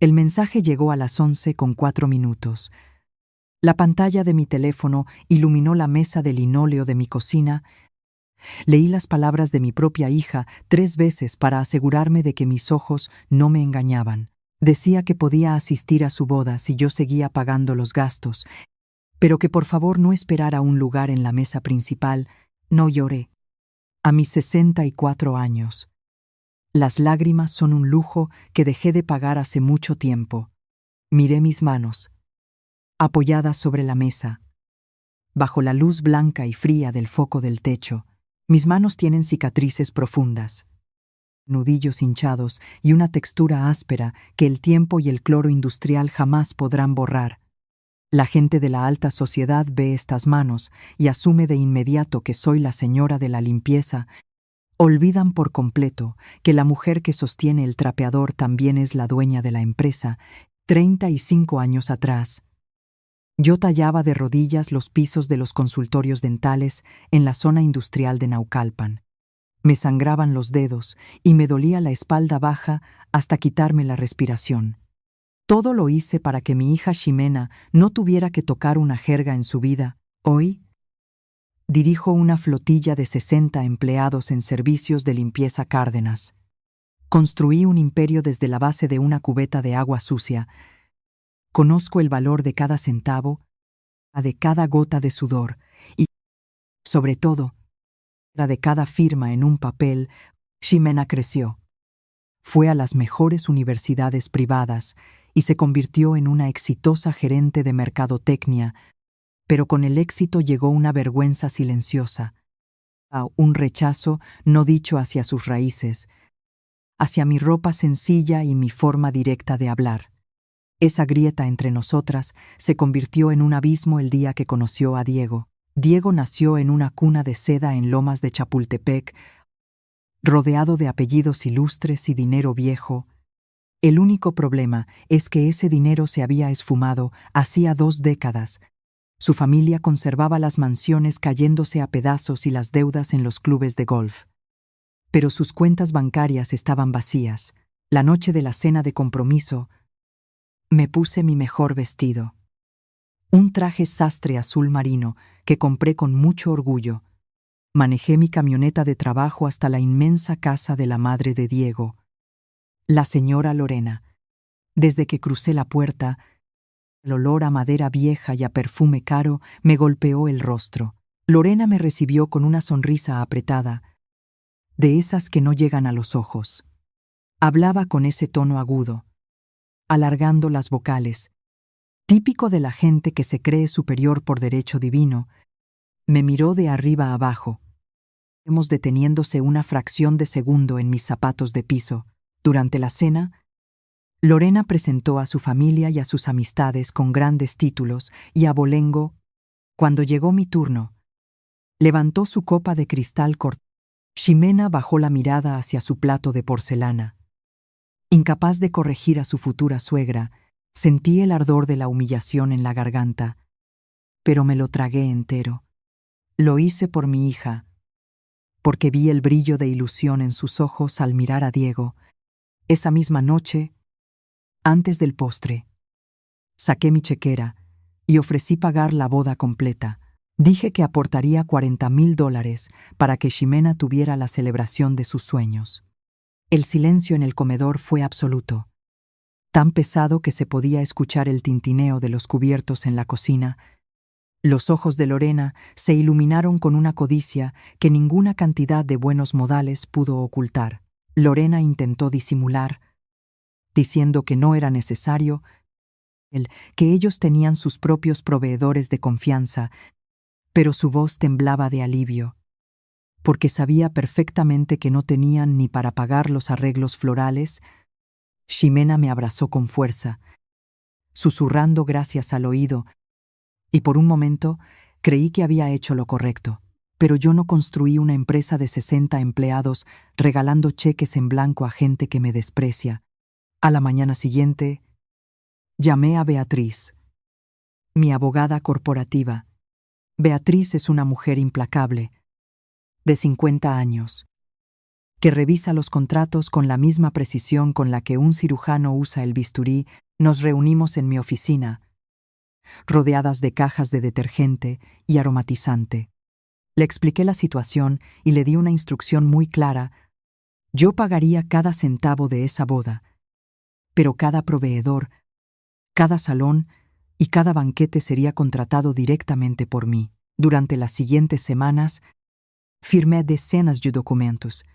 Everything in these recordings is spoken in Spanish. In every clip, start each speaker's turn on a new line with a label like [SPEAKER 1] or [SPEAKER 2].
[SPEAKER 1] El mensaje llegó a las 11:04. La pantalla de mi teléfono iluminó la mesa de linóleo de mi cocina. Leí las palabras de mi propia hija 3 veces para asegurarme de que mis ojos no me engañaban. Decía que podía asistir a su boda si yo seguía pagando los gastos, pero que por favor no esperara un lugar en la mesa principal. No lloré. A mis 64 años. Las lágrimas son un lujo que dejé de pagar hace mucho tiempo. Miré mis manos, apoyadas sobre la mesa, bajo la luz blanca y fría del foco del techo. Mis manos tienen cicatrices profundas, nudillos hinchados y una textura áspera que el tiempo y el cloro industrial jamás podrán borrar. La gente de la alta sociedad ve estas manos y asume de inmediato que soy la señora de la limpieza. Olvidan por completo que la mujer que sostiene el trapeador también es la dueña de la empresa. 35 años atrás, yo tallaba de rodillas los pisos de los consultorios dentales en la zona industrial de Naucalpan. Me sangraban los dedos y me dolía la espalda baja hasta quitarme la respiración. Todo lo hice para que mi hija Ximena no tuviera que tocar una jerga en su vida. Hoy, dirijo una flotilla de 60 empleados en servicios de limpieza Cárdenas. Construí un imperio desde la base de una cubeta de agua sucia. Conozco el valor de cada centavo, de cada gota de sudor y, sobre todo, la de cada firma en un papel. Ximena creció. Fue a las mejores universidades privadas y se convirtió en una exitosa gerente de mercadotecnia, pero con el éxito llegó una vergüenza silenciosa, un rechazo no dicho hacia sus raíces, hacia mi ropa sencilla y mi forma directa de hablar. Esa grieta entre nosotras se convirtió en un abismo el día que conoció a Diego. Diego nació en una cuna de seda en Lomas de Chapultepec, rodeado de apellidos ilustres y dinero viejo. El único problema es que ese dinero se había esfumado hacía 2 décadas. Su familia conservaba las mansiones cayéndose a pedazos y las deudas en los clubes de golf. Pero sus cuentas bancarias estaban vacías. La noche de la cena de compromiso, me puse mi mejor vestido. Un traje sastre azul marino que compré con mucho orgullo. Manejé mi camioneta de trabajo hasta la inmensa casa de la madre de Diego, la señora Lorena. Desde que crucé la puerta, el olor a madera vieja y a perfume caro me golpeó el rostro. Lorena me recibió con una sonrisa apretada, de esas que no llegan a los ojos. Hablaba con ese tono agudo, alargando las vocales, típico de la gente que se cree superior por derecho divino. Me miró de arriba a abajo, deteniéndose una fracción de segundo en mis zapatos de piso. Durante la cena, Lorena presentó a su familia y a sus amistades con grandes títulos y abolengo. Cuando llegó mi turno, levantó su copa de cristal cortado. Ximena bajó la mirada hacia su plato de porcelana. Incapaz de corregir a su futura suegra, sentí el ardor de la humillación en la garganta, pero me lo tragué entero. Lo hice por mi hija, porque vi el brillo de ilusión en sus ojos al mirar a Diego. Esa misma noche, antes del postre, saqué mi chequera y ofrecí pagar la boda completa. Dije que aportaría $40,000 para que Ximena tuviera la celebración de sus sueños. El silencio en el comedor fue absoluto, tan pesado que se podía escuchar el tintineo de los cubiertos en la cocina. Los ojos de Lorena se iluminaron con una codicia que ninguna cantidad de buenos modales pudo ocultar. Lorena intentó disimular, diciendo que no era necesario, que ellos tenían sus propios proveedores de confianza, pero su voz temblaba de alivio, porque sabía perfectamente que no tenían ni para pagar los arreglos florales. Ximena me abrazó con fuerza, susurrando gracias al oído, y por un momento creí que había hecho lo correcto. Pero yo no construí una empresa de 60 empleados regalando cheques en blanco a gente que me desprecia. A la mañana siguiente, llamé a Beatriz, mi abogada corporativa. Beatriz es una mujer implacable, de 50 años, que revisa los contratos con la misma precisión con la que un cirujano usa el bisturí, nos reunimos en mi oficina, rodeadas de cajas de detergente y aromatizante. Le expliqué la situación y le di una instrucción muy clara. Yo pagaría cada centavo de esa boda, pero cada proveedor, cada salón y cada banquete sería contratado directamente por mí. Durante las siguientes semanas, firmé decenas de documentos: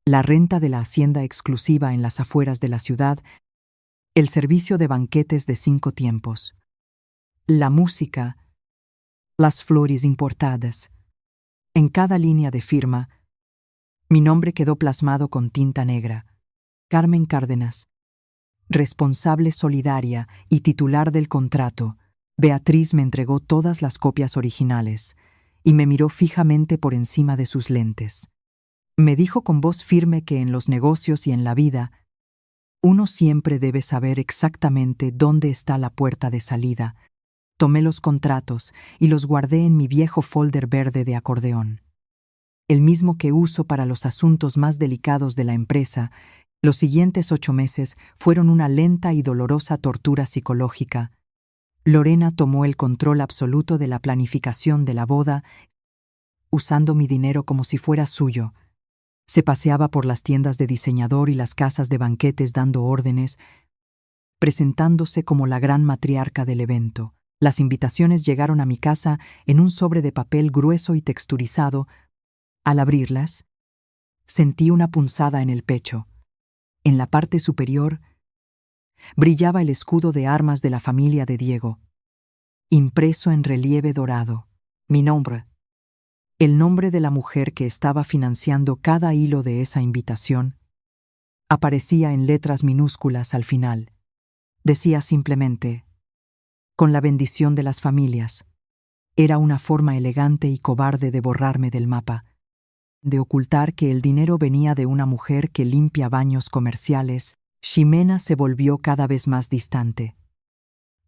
[SPEAKER 1] la renta de la hacienda exclusiva en las afueras de la ciudad, el servicio de banquetes de 5 tiempos, la música, las flores importadas. En cada línea de firma, mi nombre quedó plasmado con tinta negra: Carmen Cárdenas, responsable solidaria y titular del contrato. Beatriz me entregó todas las copias originales y me miró fijamente por encima de sus lentes. Me dijo con voz firme que en los negocios y en la vida, uno siempre debe saber exactamente dónde está la puerta de salida. Tomé los contratos y los guardé en mi viejo folder verde de acordeón, el mismo que uso para los asuntos más delicados de la empresa. Los siguientes 8 meses fueron una lenta y dolorosa tortura psicológica. Lorena tomó el control absoluto de la planificación de la boda, usando mi dinero como si fuera suyo. Se paseaba por las tiendas de diseñador y las casas de banquetes dando órdenes, presentándose como la gran matriarca del evento. Las invitaciones llegaron a mi casa en un sobre de papel grueso y texturizado. Al abrirlas, sentí una punzada en el pecho. En la parte superior, brillaba el escudo de armas de la familia de Diego, impreso en relieve dorado. Mi nombre, el nombre de la mujer que estaba financiando cada hilo de esa invitación, aparecía en letras minúsculas al final. Decía simplemente: con la bendición de las familias. Era una forma elegante y cobarde de borrarme del mapa, de ocultar que el dinero venía de una mujer que limpia baños comerciales. Ximena se volvió cada vez más distante,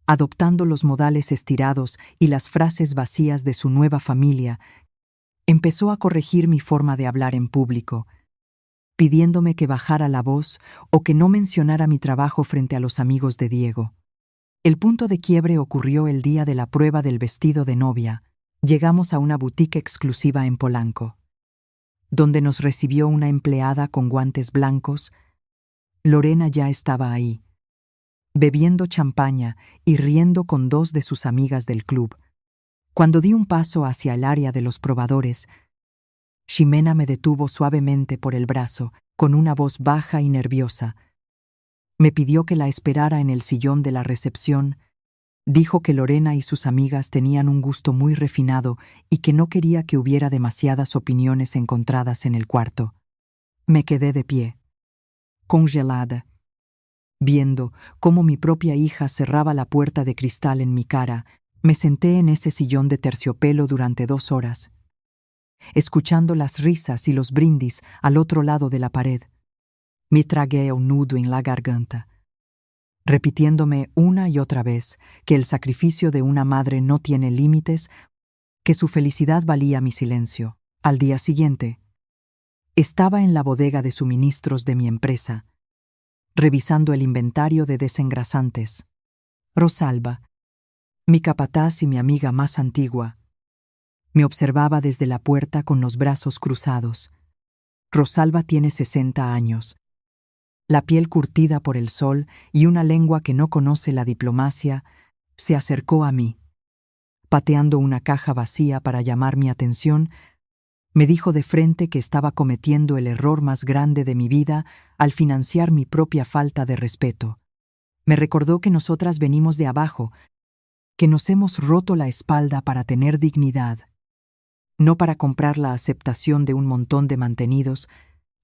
[SPEAKER 1] adoptando los modales estirados y las frases vacías de su nueva familia. Empezó a corregir mi forma de hablar en público, pidiéndome que bajara la voz o que no mencionara mi trabajo frente a los amigos de Diego. El punto de quiebre ocurrió el día de la prueba del vestido de novia. Llegamos a una boutique exclusiva en Polanco, donde nos recibió una empleada con guantes blancos. Lorena ya estaba ahí, bebiendo champaña y riendo con 2 de sus amigas del club. Cuando di un paso hacia el área de los probadores, Ximena me detuvo suavemente por el brazo, con una voz baja y nerviosa. Me pidió que la esperara en el sillón de la recepción. Dijo que Lorena y sus amigas tenían un gusto muy refinado y que no quería que hubiera demasiadas opiniones encontradas en el cuarto. Me quedé de pie, congelada, viendo cómo mi propia hija cerraba la puerta de cristal en mi cara. Me senté en ese sillón de terciopelo durante 2 horas, escuchando las risas y los brindis al otro lado de la pared. Me tragué un nudo en la garganta, repitiéndome una y otra vez que el sacrificio de una madre no tiene límites, que su felicidad valía mi silencio. Al día siguiente, estaba en la bodega de suministros de mi empresa, revisando el inventario de desengrasantes. Rosalba, mi capataz y mi amiga más antigua, me observaba desde la puerta con los brazos cruzados. Rosalba tiene 60 años, la piel curtida por el sol y una lengua que no conoce la diplomacia. Se acercó a mí, pateando una caja vacía para llamar mi atención. Me dijo de frente que estaba cometiendo el error más grande de mi vida al financiar mi propia falta de respeto. Me recordó que nosotras venimos de abajo, que nos hemos roto la espalda para tener dignidad, no para comprar la aceptación de un montón de mantenidos.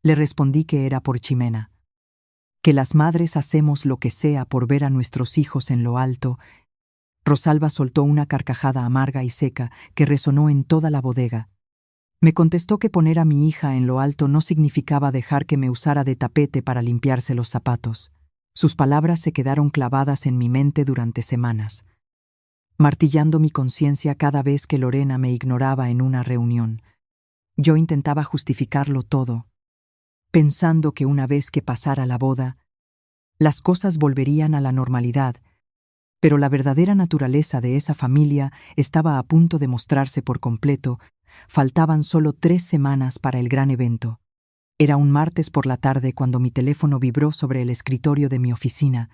[SPEAKER 1] Le respondí que era por Ximena, que las madres hacemos lo que sea por ver a nuestros hijos en lo alto. Rosalba soltó una carcajada amarga y seca que resonó en toda la bodega. Me contestó que poner a mi hija en lo alto no significaba dejar que me usara de tapete para limpiarse los zapatos. Sus palabras se quedaron clavadas en mi mente durante semanas, martillando mi conciencia cada vez que Lorena me ignoraba en una reunión. Yo intentaba justificarlo todo. pensando que una vez que pasara la boda, las cosas volverían a la normalidad, pero la verdadera naturaleza de esa familia estaba a punto de mostrarse por completo. Faltaban solo 3 semanas para el gran evento. Era un martes por la tarde cuando mi teléfono vibró sobre el escritorio de mi oficina.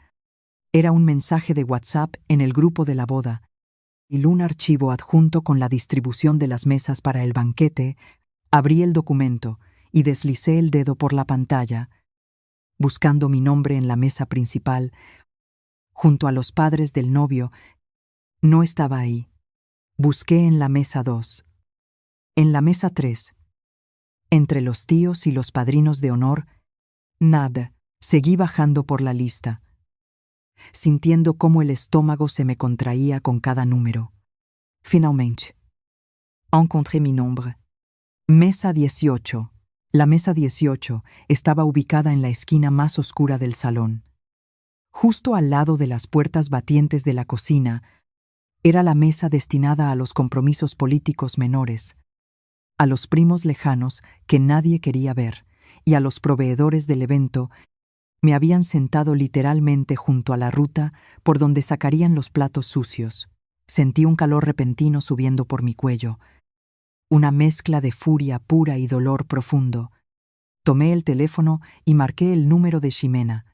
[SPEAKER 1] Era un mensaje de WhatsApp en el grupo de la boda y un archivo adjunto con la distribución de las mesas para el banquete. Abrí el documento y deslicé el dedo por la pantalla, buscando mi nombre en la mesa principal, junto a los padres del novio. No estaba ahí. Busqué en la mesa 2, en la mesa 3, entre los tíos y los padrinos de honor. Nada. Seguí bajando por la lista, sintiendo cómo el estómago se me contraía con cada número. Finalmente, encontré mi nombre. Mesa 18. La mesa 18 estaba ubicada en la esquina más oscura del salón. Justo al lado de las puertas batientes de la cocina, era la mesa destinada a los compromisos políticos menores, a los primos lejanos que nadie quería ver, y a los proveedores del evento. Me habían sentado literalmente junto a la ruta por donde sacarían los platos sucios. Sentí un calor repentino subiendo por mi cuello, una mezcla de furia pura y dolor profundo. Tomé el teléfono y marqué el número de Ximena.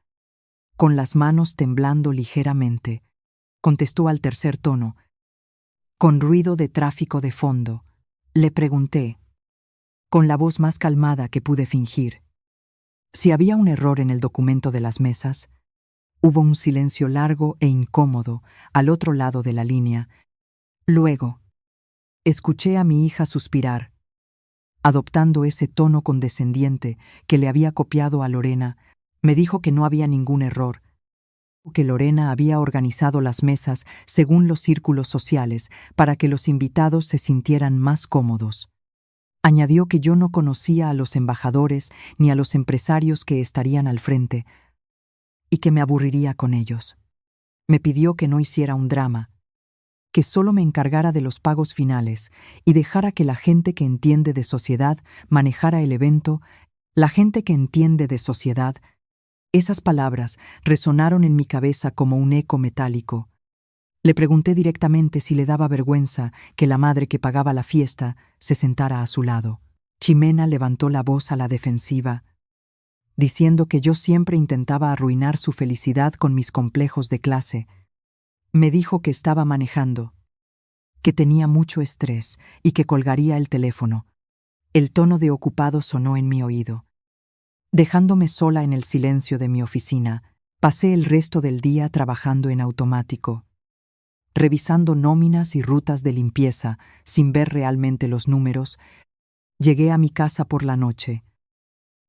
[SPEAKER 1] Con las manos temblando ligeramente, contestó al tercer tono, con ruido de tráfico de fondo. Le pregunté, con la voz más calmada que pude fingir, si había un error en el documento de las mesas. Hubo un silencio largo e incómodo al otro lado de la línea. Luego, escuché a mi hija suspirar, adoptando ese tono condescendiente que le había copiado a Lorena. Me dijo que no había ningún error, que Lorena había organizado las mesas según los círculos sociales para que los invitados se sintieran más cómodos. Añadió que yo no conocía a los embajadores ni a los empresarios que estarían al frente, y que me aburriría con ellos. Me pidió que no hiciera un drama, que solo me encargara de los pagos finales y dejara que la gente que entiende de sociedad manejara el evento. La gente que entiende de sociedad. Esas palabras resonaron en mi cabeza como un eco metálico. Le pregunté directamente si le daba vergüenza que la madre que pagaba la fiesta se sentara a su lado. Ximena levantó la voz a la defensiva, diciendo que yo siempre intentaba arruinar su felicidad con mis complejos de clase. Me dijo que estaba manejando, que tenía mucho estrés y que colgaría el teléfono. El tono de ocupado sonó en mi oído. Dejándome sola en el silencio de mi oficina, pasé el resto del día trabajando en automático, revisando nóminas y rutas de limpieza sin ver realmente los números. Llegué a mi casa por la noche.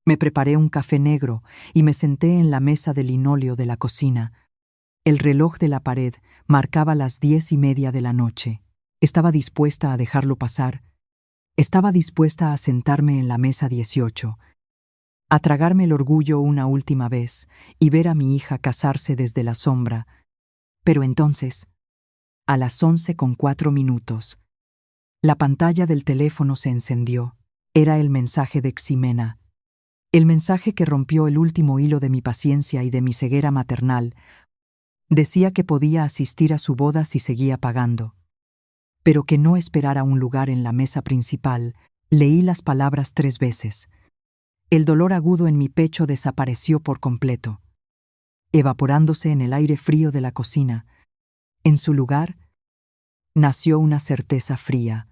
[SPEAKER 1] Me preparé un café negro y me senté en la mesa de linóleo de la cocina. El reloj de la pared marcaba las 10:30 de la noche. Estaba dispuesta a dejarlo pasar. Estaba dispuesta a sentarme en la mesa 18, a tragarme el orgullo una última vez y ver a mi hija casarse desde la sombra. Pero entonces, a las 11:04, la pantalla del teléfono se encendió. Era el mensaje de Ximena. El mensaje que rompió el último hilo de mi paciencia y de mi ceguera maternal. Decía que podía asistir a su boda si seguía pagando, pero que no esperara un lugar en la mesa principal. Leí las palabras 3 veces. El dolor agudo en mi pecho desapareció por completo, evaporándose en el aire frío de la cocina. En su lugar, nació una certeza fría,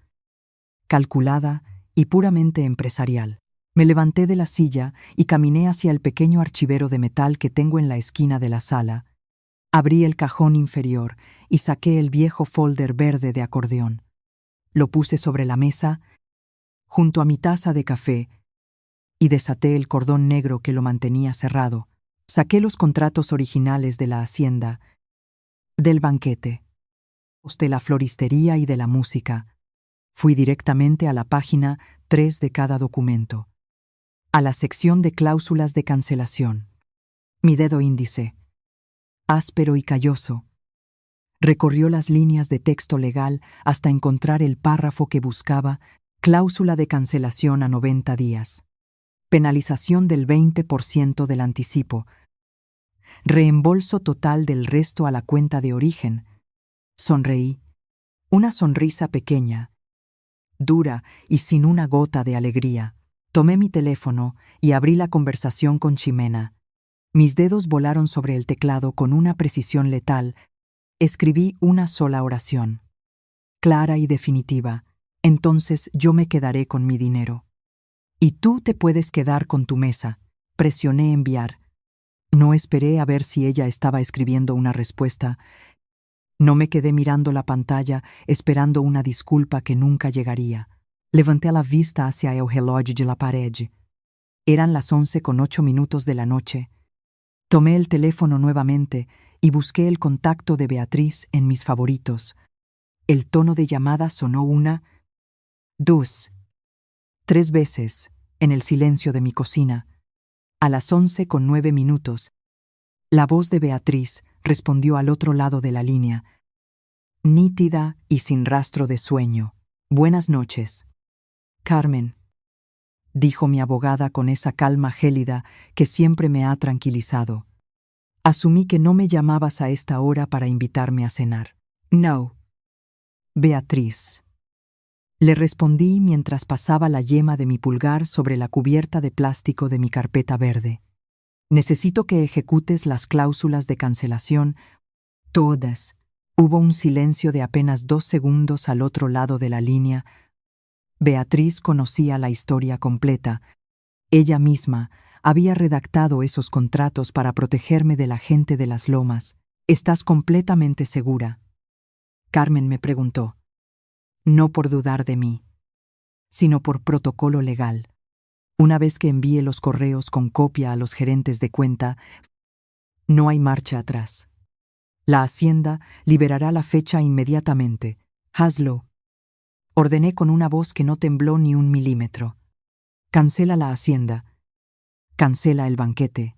[SPEAKER 1] calculada y puramente empresarial. Me levanté de la silla y caminé hacia el pequeño archivero de metal que tengo en la esquina de la sala. Abrí el cajón inferior y saqué el viejo folder verde de acordeón. Lo puse sobre la mesa, junto a mi taza de café, y desaté el cordón negro que lo mantenía cerrado. Saqué los contratos originales de la hacienda, del banquete, de la floristería y de la música. Fui directamente a la página 3 de cada documento, a la sección de cláusulas de cancelación. Mi dedo índice, áspero y calloso, recorrió las líneas de texto legal hasta encontrar el párrafo que buscaba: cláusula de cancelación a 90 días. penalización del 20% del anticipo, reembolso total del resto a la cuenta de origen. Sonreí, una sonrisa pequeña, dura y sin una gota de alegría. Tomé mi teléfono y abrí la conversación con Ximena. Mis dedos volaron sobre el teclado con una precisión letal. Escribí una sola oración, clara y definitiva. Entonces yo me quedaré con mi dinero. Y tú te puedes quedar con tu mesa. Presioné enviar. No esperé a ver si ella estaba escribiendo una respuesta. No me quedé mirando la pantalla, esperando una disculpa que nunca llegaría. Levanté la vista hacia el reloj de la pared. Eran las 11:08 de la noche. Tomé el teléfono nuevamente y busqué el contacto de Beatriz en mis favoritos. El tono de llamada sonó una, dos, 3 veces, en el silencio de mi cocina. A las 11:09, la voz de Beatriz respondió al otro lado de la línea, nítida y sin rastro de sueño. Buenas noches. Carmen, dijo mi abogada con esa calma gélida que siempre me ha tranquilizado. Asumí que no me llamabas a esta hora para invitarme a cenar. No. Beatriz. Le respondí mientras pasaba la yema de mi pulgar sobre la cubierta de plástico de mi carpeta verde. Necesito que ejecutes las cláusulas de cancelación, todas. Hubo un silencio de apenas 2 segundos al otro lado de la línea. Beatriz conocía la historia completa. Ella misma había redactado esos contratos para protegerme de la gente de las lomas. ¿Estás completamente segura? Carmen me preguntó. No por dudar de mí, sino por protocolo legal. Una vez que envíe los correos con copia a los gerentes de cuenta, no hay marcha atrás. La Hacienda liberará la fecha inmediatamente. Hazlo. Ordené con una voz que no tembló ni un milímetro. Cancela la Hacienda. Cancela el banquete.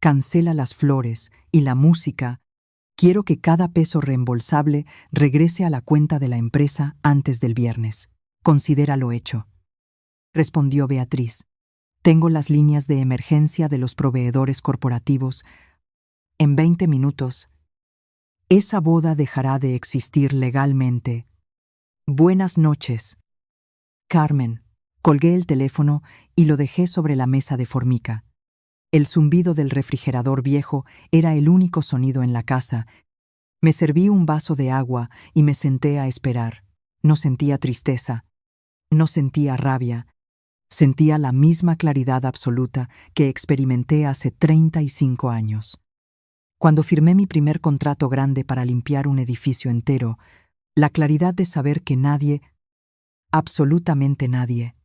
[SPEAKER 1] Cancela las flores y la música. Quiero que cada peso reembolsable regrese a la cuenta de la empresa antes del viernes. Considéralo hecho. Respondió Beatriz. Tengo las líneas de emergencia de los proveedores corporativos. En 20 minutos, esa boda dejará de existir legalmente. Buenas noches. Carmen. Colgué el teléfono y lo dejé sobre la mesa de formica. El zumbido del refrigerador viejo era el único sonido en la casa. Me serví un vaso de agua y me senté a esperar. No sentía tristeza. No sentía rabia. Sentía la misma claridad absoluta que experimenté hace 35 años. Cuando firmé mi primer contrato grande para limpiar un edificio entero, la claridad de saber que nadie, absolutamente nadie,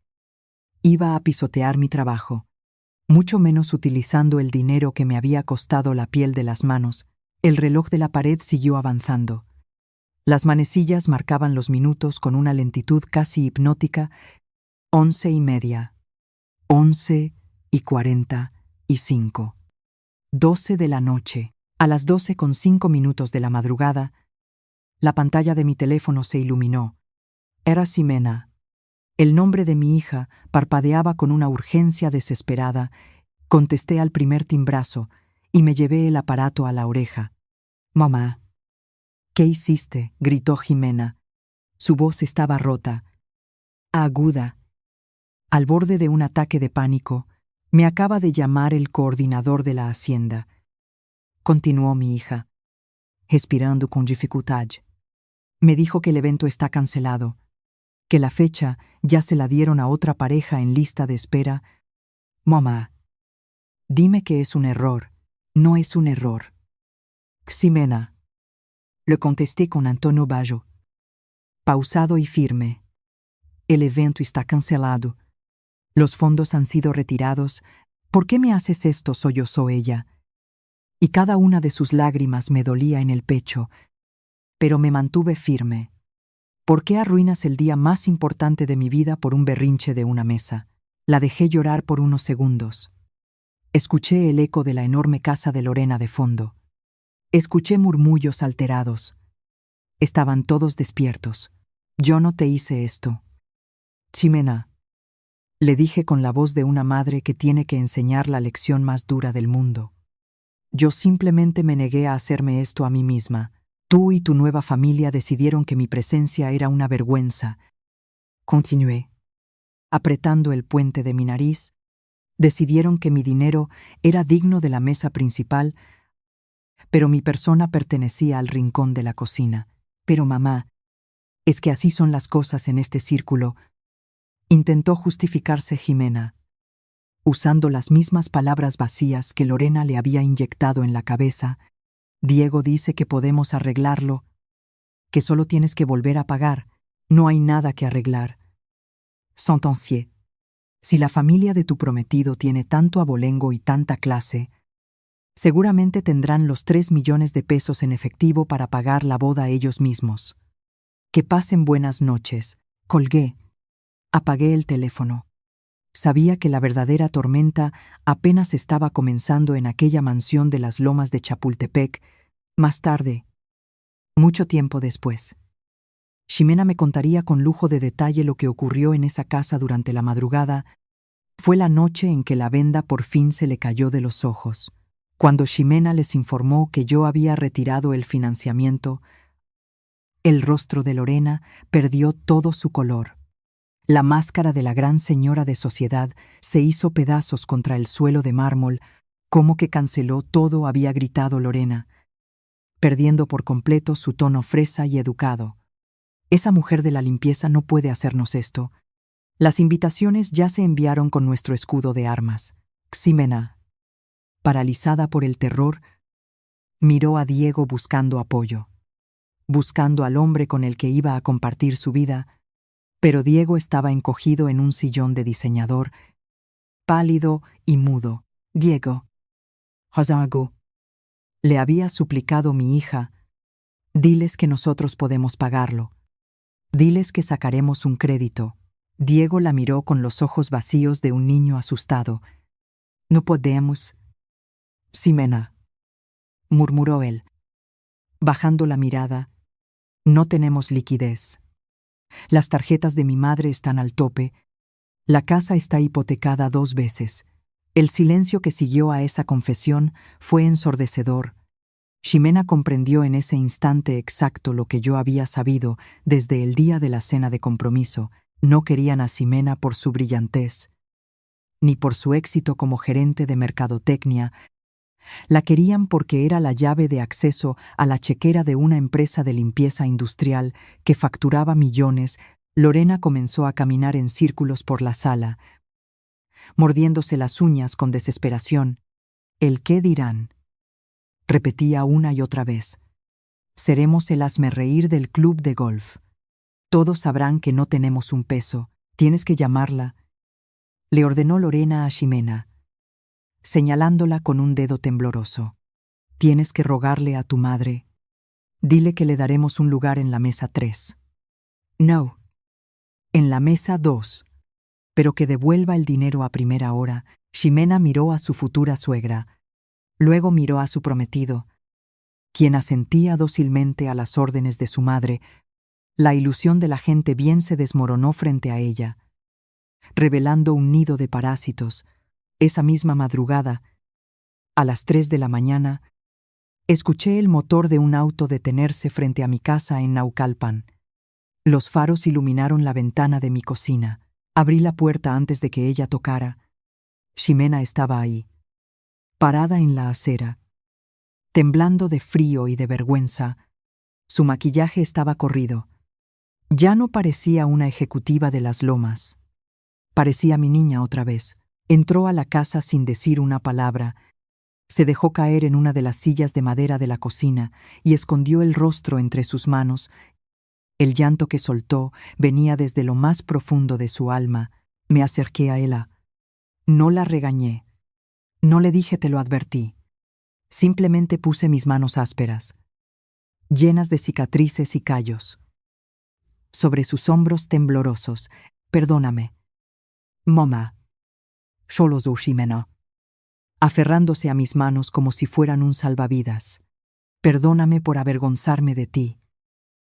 [SPEAKER 1] iba a pisotear mi trabajo, mucho menos utilizando el dinero que me había costado la piel de las manos. El reloj de la pared siguió avanzando. Las manecillas marcaban los minutos con una lentitud casi hipnótica. 11:30, 11:45, 12 de la noche. A las 12:05 de la madrugada, la pantalla de mi teléfono se iluminó. Era Ximena. El nombre de mi hija parpadeaba con una urgencia desesperada. Contesté al primer timbrazo y me llevé el aparato a la oreja. «Mamá». «¿Qué hiciste?», gritó Ximena. Su voz estaba rota, aguda, al borde de un ataque de pánico. «Me acaba de llamar el coordinador de la Hacienda», continuó mi hija, respirando con dificultad. «Me dijo que el evento está cancelado, que la fecha ya se la dieron a otra pareja en lista de espera». «Mamá, dime que es un error». «No es un error». «Ximena», le contesté con un tono bajo, pausado y firme. «El evento está cancelado. Los fondos han sido retirados. ¿Por qué me haces esto?», sollozó ella. Y cada una de sus lágrimas me dolía en el pecho, pero me mantuve firme. ¿Por qué arruinas el día más importante de mi vida por un berrinche de una mesa? La dejé llorar por unos segundos. Escuché el eco de la enorme casa de Lorena de fondo. Escuché murmullos alterados. Estaban todos despiertos. «Yo no te hice esto». «Ximena, Le dije con la voz de una madre que tiene que enseñar la lección más dura del mundo. Yo simplemente me negué a hacerme esto a mí misma. Tú y tu nueva familia decidieron que mi presencia era una vergüenza. Continué, apretando el puente de mi nariz. Decidieron que mi dinero era digno de la mesa principal, pero mi persona pertenecía al rincón de la cocina. Pero mamá, es que así son las cosas en este círculo. Intentó justificarse Ximena, usando las mismas palabras vacías que Lorena le había inyectado en la cabeza. Diego dice que podemos arreglarlo, que solo tienes que volver a pagar. No hay nada que arreglar. Sentencié. Si la familia de tu prometido tiene tanto abolengo y tanta clase, seguramente tendrán los 3 millones de pesos en efectivo para pagar la boda ellos mismos. Que pasen buenas noches. Colgué. Apagué el teléfono. Sabía que la verdadera tormenta apenas estaba comenzando en aquella mansión de las lomas de Chapultepec. Más tarde, mucho tiempo después, Ximena me contaría con lujo de detalle lo que ocurrió en esa casa durante la madrugada. Fue la noche en que la venda por fin se le cayó de los ojos. Cuando Ximena les informó que yo había retirado el financiamiento, el rostro de Lorena perdió todo su color. La máscara de la gran señora de sociedad se hizo pedazos contra el suelo de mármol. «¿Cómo que canceló todo?», había gritado Lorena, perdiendo por completo su tono fresa y educado. «Esa mujer de la limpieza no puede hacernos esto. Las invitaciones ya se enviaron con nuestro escudo de armas». Ximena, paralizada por el terror, miró a Diego buscando apoyo, buscando al hombre con el que iba a compartir su vida, pero Diego estaba encogido en un sillón de diseñador, pálido y mudo. «Diego, Hazagu», le había suplicado mi hija, «diles que nosotros podemos pagarlo. Diles que sacaremos un crédito». Diego la miró con los ojos vacíos de un niño asustado. «No podemos, Ximena», murmuró él, bajando la mirada. «No tenemos liquidez. Las tarjetas de mi madre están al tope. La casa está hipotecada 2 veces». El silencio que siguió a esa confesión fue ensordecedor. Ximena comprendió en ese instante exacto lo que yo había sabido desde el día de la cena de compromiso. No querían a Ximena por su brillantez, ni por su éxito como gerente de mercadotecnia. La querían porque era la llave de acceso a la chequera de una empresa de limpieza industrial que facturaba millones. Lorena comenzó a caminar en círculos por la sala, mordiéndose las uñas con desesperación. «¿El qué dirán?», repetía una y otra vez. «Seremos el hazmerreír del club de golf. Todos sabrán que no tenemos un peso. Tienes que llamarla», le ordenó Lorena a Ximena, señalándola con un dedo tembloroso. «Tienes que rogarle a tu madre. Dile que le daremos un lugar en la mesa 3. No, en la mesa 2. Pero que devuelva el dinero a primera hora». Ximena miró a su futura suegra. Luego miró a su prometido, quien asentía dócilmente a las órdenes de su madre. La ilusión de la gente bien se desmoronó frente a ella, revelando un nido de parásitos. Esa misma madrugada, a las 3 de la mañana, escuché el motor de un auto detenerse frente a mi casa en Naucalpan. Los faros iluminaron la ventana de mi cocina. Abrí la puerta antes de que ella tocara. Ximena estaba ahí, parada en la acera, temblando de frío y de vergüenza. Su maquillaje estaba corrido. Ya no parecía una ejecutiva de las lomas. Parecía mi niña otra vez. Entró a la casa sin decir una palabra. Se dejó caer en una de las sillas de madera de la cocina y escondió el rostro entre sus manos. El llanto que soltó venía desde lo más profundo de su alma. Me acerqué a ella. No la regañé. No le dije «te lo advertí». Simplemente puse mis manos ásperas, llenas de cicatrices y callos, sobre sus hombros temblorosos. «Perdóname, mamá», solozó Ximena, aferrándose a mis manos como si fueran un salvavidas. «Perdóname por avergonzarme de ti.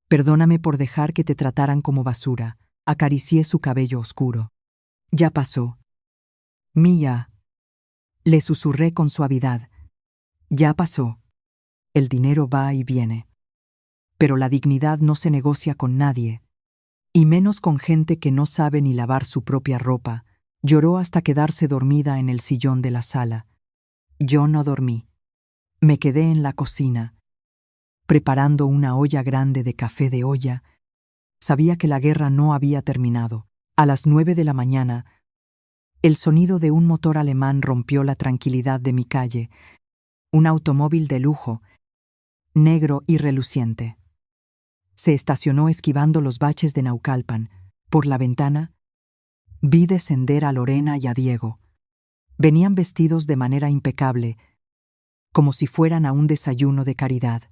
[SPEAKER 1] Perdóname por dejar que te trataran como basura». Acaricié su cabello oscuro. Ya pasó. Mía. Le susurré con suavidad. Ya pasó. El dinero va y viene. Pero la dignidad no se negocia con nadie, y menos con gente que no sabe ni lavar su propia ropa. Lloró hasta quedarse dormida en el sillón de la sala. Yo no dormí. Me quedé en la cocina, preparando una olla grande de café de olla. Sabía que la guerra no había terminado. A las 9 de la mañana, el sonido de un motor alemán rompió la tranquilidad de mi calle. Un automóvil de lujo, negro y reluciente. Se estacionó esquivando los baches de Naucalpan. Por la ventana, vi descender a Lorena y a Diego. Venían vestidos de manera impecable, como si fueran a un desayuno de caridad.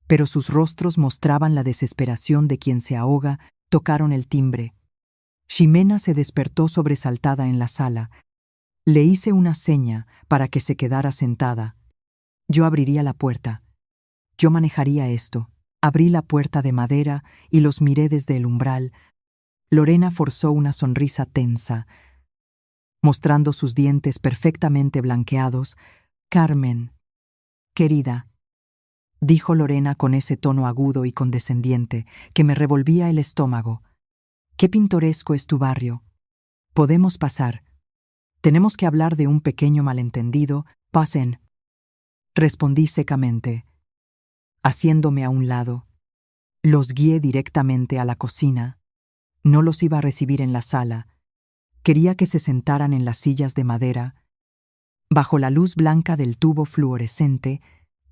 [SPEAKER 1] Pero sus rostros mostraban la desesperación de quien se ahoga. Tocaron el timbre. Ximena se despertó sobresaltada en la sala. Le hice una seña para que se quedara sentada. Yo abriría la puerta. Yo manejaría esto. Abrí la puerta de madera y los miré desde el umbral. Lorena forzó una sonrisa tensa, mostrando sus dientes perfectamente blanqueados. Carmen, querida, dijo Lorena con ese tono agudo y condescendiente que me revolvía el estómago. Qué pintoresco es tu barrio. Podemos pasar. Tenemos que hablar de un pequeño malentendido. Pasen. Respondí secamente, haciéndome a un lado. Los guié directamente a la cocina. No los iba a recibir en la sala. Quería que se sentaran en las sillas de madera. Bajo la luz blanca del tubo fluorescente,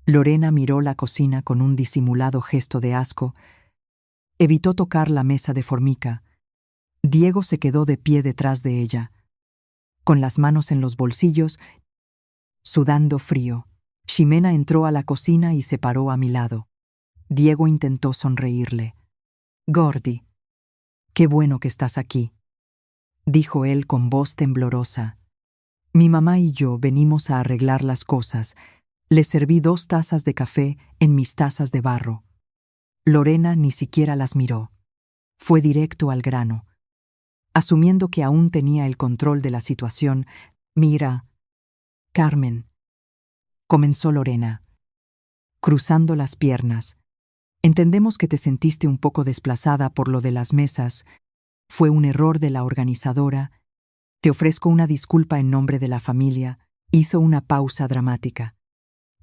[SPEAKER 1] Lorena miró la cocina con un disimulado gesto de asco. Evitó tocar la mesa de formica. Diego se quedó de pie detrás de ella, con las manos en los bolsillos, sudando frío. Ximena entró a la cocina y se paró a mi lado. Diego intentó sonreírle. «Gordi, qué bueno que estás aquí», dijo él con voz temblorosa. «Mi mamá y yo venimos a arreglar las cosas». Le serví 2 tazas de café en mis tazas de barro. Lorena ni siquiera las miró. Fue directo al grano. Asumiendo que aún tenía el control de la situación, «Mira, Carmen», comenzó Lorena, cruzando las piernas. «Entendemos que te sentiste un poco desplazada por lo de las mesas. Fue un error de la organizadora. Te ofrezco una disculpa en nombre de la familia». Hizo una pausa dramática.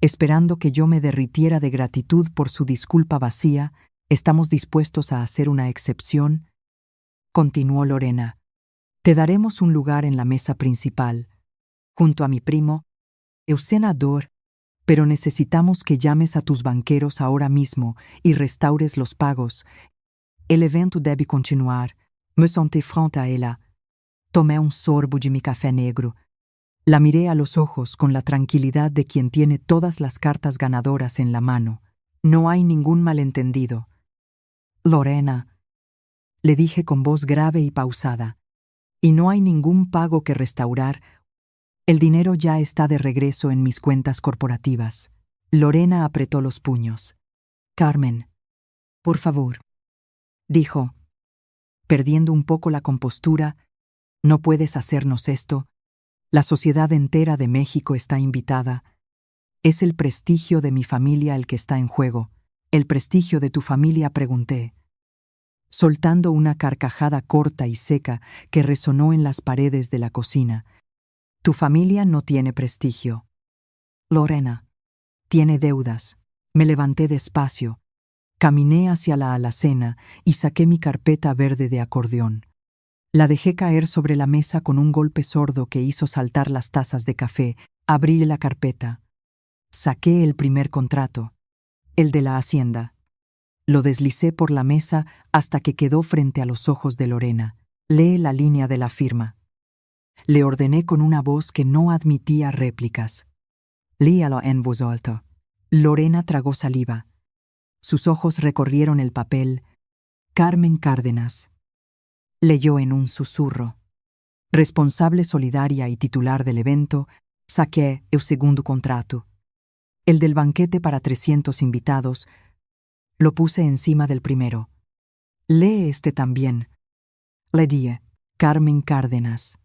[SPEAKER 1] Esperando que yo me derritiera de gratitud por su disculpa vacía. «Estamos dispuestos a hacer una excepción», continuó Lorena. «Te daremos un lugar en la mesa principal, junto a mi primo, Eusenador, pero necesitamos que llames a tus banqueros ahora mismo y restaures los pagos. El evento debe continuar». Me senté frente a ella. Tomé un sorbo de mi café negro. La miré a los ojos con la tranquilidad de quien tiene todas las cartas ganadoras en la mano. «No hay ningún malentendido. Lorena», le dije con voz grave y pausada, «y no hay ningún pago que restaurar. El dinero ya está de regreso en mis cuentas corporativas». Lorena apretó los puños. «Carmen, por favor», dijo, perdiendo un poco la compostura, «no puedes hacernos esto. La sociedad entera de México está invitada. Es el prestigio de mi familia el que está en juego». «¿El prestigio de tu familia?», pregunté, soltando una carcajada corta y seca que resonó en las paredes de la cocina. «Tu familia no tiene prestigio. Lorena, tiene deudas». Me levanté despacio, caminé hacia la alacena y saqué mi carpeta verde de acordeón. La dejé caer sobre la mesa con un golpe sordo que hizo saltar las tazas de café. Abrí la carpeta. Saqué el primer contrato, el de la hacienda. Lo deslicé por la mesa hasta que quedó frente a los ojos de Lorena. «Lee la línea de la firma», le ordené con una voz que no admitía réplicas. «Léalo en voz alta». Lorena tragó saliva. Sus ojos recorrieron el papel. «Carmen Cárdenas», leyó en un susurro. «Responsable solidaria y titular del evento, saqué el segundo contrato. El del banquete para 300 invitados. Lo puse encima del primero. Lee este también», le dije. Carmen Cárdenas,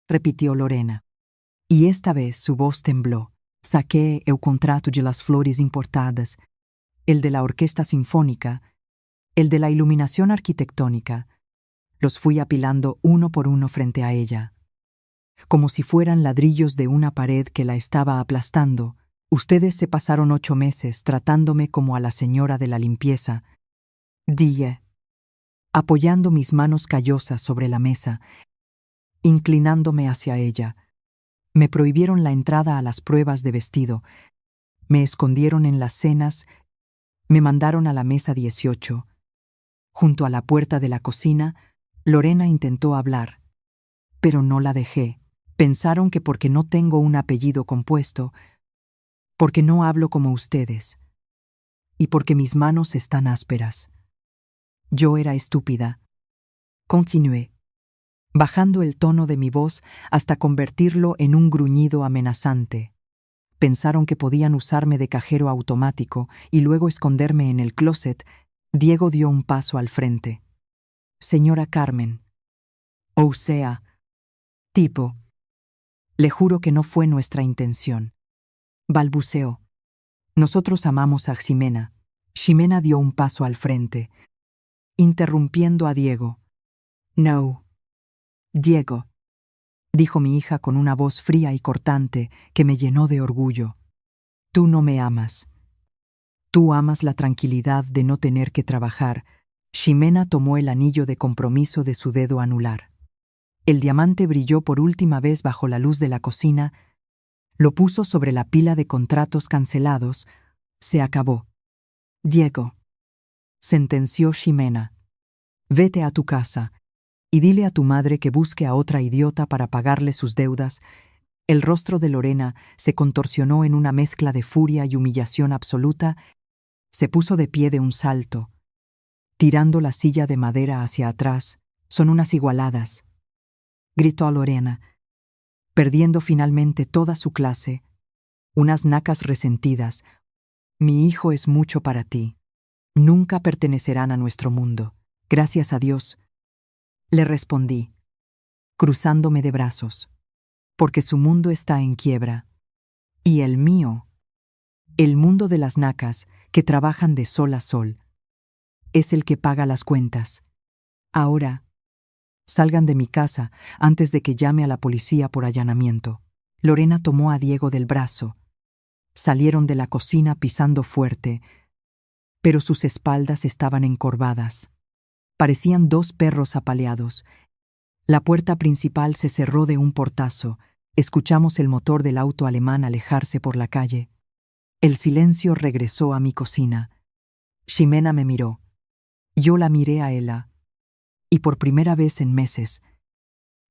[SPEAKER 1] repitió Lorena. Y esta vez su voz tembló. Saqué el contrato de las flores importadas, el de la orquesta sinfónica, el de la iluminación arquitectónica. Los fui apilando uno por uno frente a ella. Como si fueran ladrillos de una pared que la estaba aplastando, ustedes se pasaron 8 meses tratándome como a la señora de la limpieza, dije, apoyando mis manos callosas sobre la mesa, inclinándome hacia ella. Me prohibieron la entrada a las pruebas de vestido, me escondieron en las cenas, me mandaron a la mesa 18. Junto a la puerta de la cocina, Lorena intentó hablar, pero no la dejé. Pensaron que porque no tengo un apellido compuesto, porque no hablo como ustedes, y porque mis manos están ásperas. Yo era estúpida. Continué, bajando el tono de mi voz hasta convertirlo en un gruñido amenazante. Pensaron que podían usarme de cajero automático y luego esconderme en el closet. Diego dio un paso al frente. Señora Carmen. O sea, tipo. Le juro que no fue nuestra intención. Balbuceó. Nosotros amamos a Ximena. Ximena dio un paso al frente, interrumpiendo a Diego. No. Diego, dijo mi hija con una voz fría y cortante que me llenó de orgullo. Tú no me amas. Tú amas la tranquilidad de no tener que trabajar. Ximena tomó el anillo de compromiso de su dedo anular. El diamante brilló por última vez bajo la luz de la cocina, lo puso sobre la pila de contratos cancelados. Se acabó. Diego, sentenció Ximena, vete a tu casa y dile a tu madre que busque a otra idiota para pagarle sus deudas. El rostro de Lorena se contorsionó en una mezcla de furia y humillación absoluta. Se puso de pie de un salto, tirando la silla de madera hacia atrás. Son unas igualadas, gritó Lorena, perdiendo finalmente toda su clase. Unas nacas resentidas. Mi hijo es mucho para ti. Nunca pertenecerán a nuestro mundo. Gracias a Dios. Le respondí, cruzándome de brazos, porque su mundo está en quiebra. Y el mío, el mundo de las nacas que trabajan de sol a sol, es el que paga las cuentas. Ahora, salgan de mi casa antes de que llame a la policía por allanamiento. Lorena tomó a Diego del brazo. Salieron de la cocina pisando fuerte, pero sus espaldas estaban encorvadas. Parecían 2 perros apaleados. La puerta principal se cerró de un portazo. Escuchamos el motor del auto alemán alejarse por la calle. El silencio regresó a mi cocina. Ximena me miró. Yo la miré a ella. Y por primera vez en meses,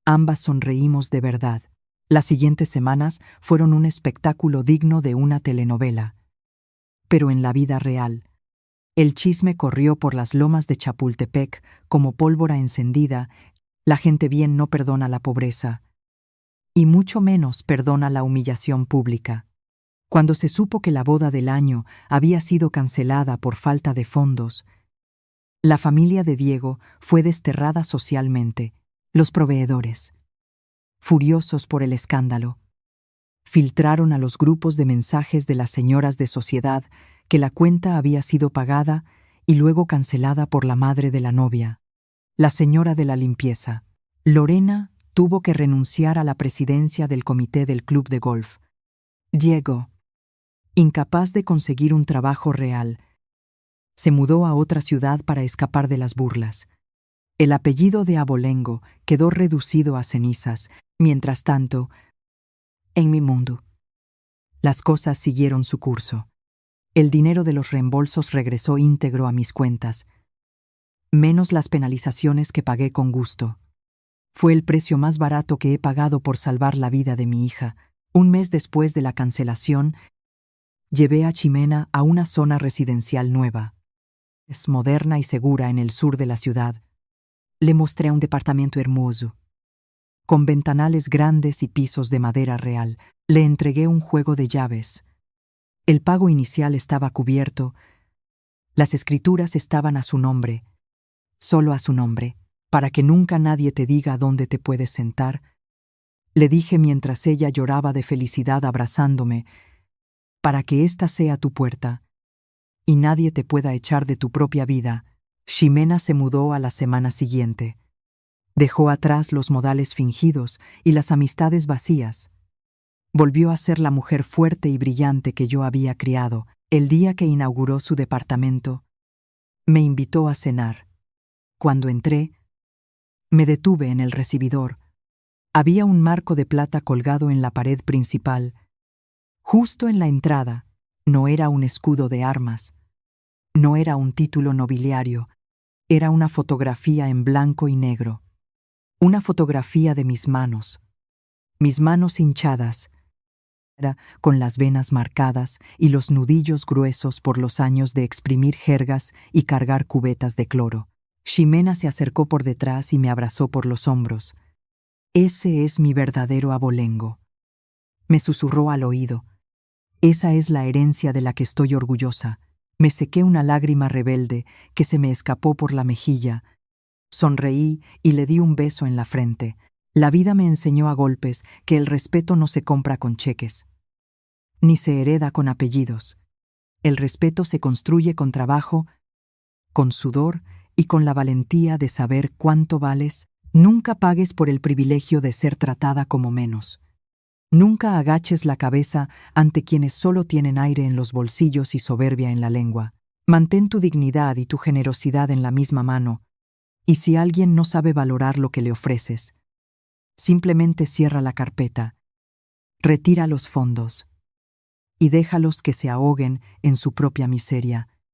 [SPEAKER 1] ambas sonreímos de verdad. Las siguientes semanas fueron un espectáculo digno de una telenovela. Pero en la vida real, el chisme corrió por las lomas de Chapultepec como pólvora encendida. La gente bien no perdona la pobreza, y mucho menos perdona la humillación pública. Cuando se supo que la boda del año había sido cancelada por falta de fondos, la familia de Diego fue desterrada socialmente. Los proveedores, furiosos por el escándalo, filtraron a los grupos de mensajes de las señoras de sociedad que la cuenta había sido pagada y luego cancelada por la madre de la novia, la señora de la limpieza. Lorena tuvo que renunciar a la presidencia del comité del club de golf. Diego, incapaz de conseguir un trabajo real, se mudó a otra ciudad para escapar de las burlas. El apellido de Abolengo quedó reducido a cenizas. Mientras tanto, en mi mundo, las cosas siguieron su curso. El dinero de los reembolsos regresó íntegro a mis cuentas, menos las penalizaciones que pagué con gusto. Fue el precio más barato que he pagado por salvar la vida de mi hija. Un mes después de la cancelación, llevé a Ximena a una zona residencial nueva. Es moderna y segura en el sur de la ciudad. Le mostré un departamento hermoso, con ventanales grandes y pisos de madera real. Le entregué un juego de llaves. El pago inicial estaba cubierto. Las escrituras estaban a su nombre, solo a su nombre. para que nunca nadie te diga dónde te puedes sentar, le dije mientras ella lloraba de felicidad abrazándome, para que esta sea tu puerta y nadie te pueda echar de tu propia vida. Ximena se mudó a la semana siguiente. Dejó atrás los modales fingidos y las amistades vacías. Volvió a ser la mujer fuerte y brillante que yo había criado. El día que inauguró su departamento, me invitó a cenar. Cuando entré, me detuve en el recibidor. Había un marco de plata colgado en la pared principal. Justo en la entrada, no era un escudo de armas, no era un título nobiliario, era una fotografía en blanco y negro. Una fotografía de mis manos hinchadas, con las venas marcadas y los nudillos gruesos por los años de exprimir jergas y cargar cubetas de cloro. Ximena se acercó por detrás y me abrazó por los hombros. Ese es mi verdadero abolengo, me susurró al oído. Esa es la herencia de la que estoy orgullosa. Me sequé una lágrima rebelde que se me escapó por la mejilla. Sonreí y le di un beso en la frente. La vida me enseñó a golpes que el respeto no se compra con cheques, ni se hereda con apellidos. El respeto se construye con trabajo, con sudor y con la valentía de saber cuánto vales. Nunca pagues por el privilegio de ser tratada como menos. Nunca agaches la cabeza ante quienes solo tienen aire en los bolsillos y soberbia en la lengua. Mantén tu dignidad y tu generosidad en la misma mano, y si alguien no sabe valorar lo que le ofreces, simplemente cierra la carpeta, retira los fondos y déjalos que se ahoguen en su propia miseria.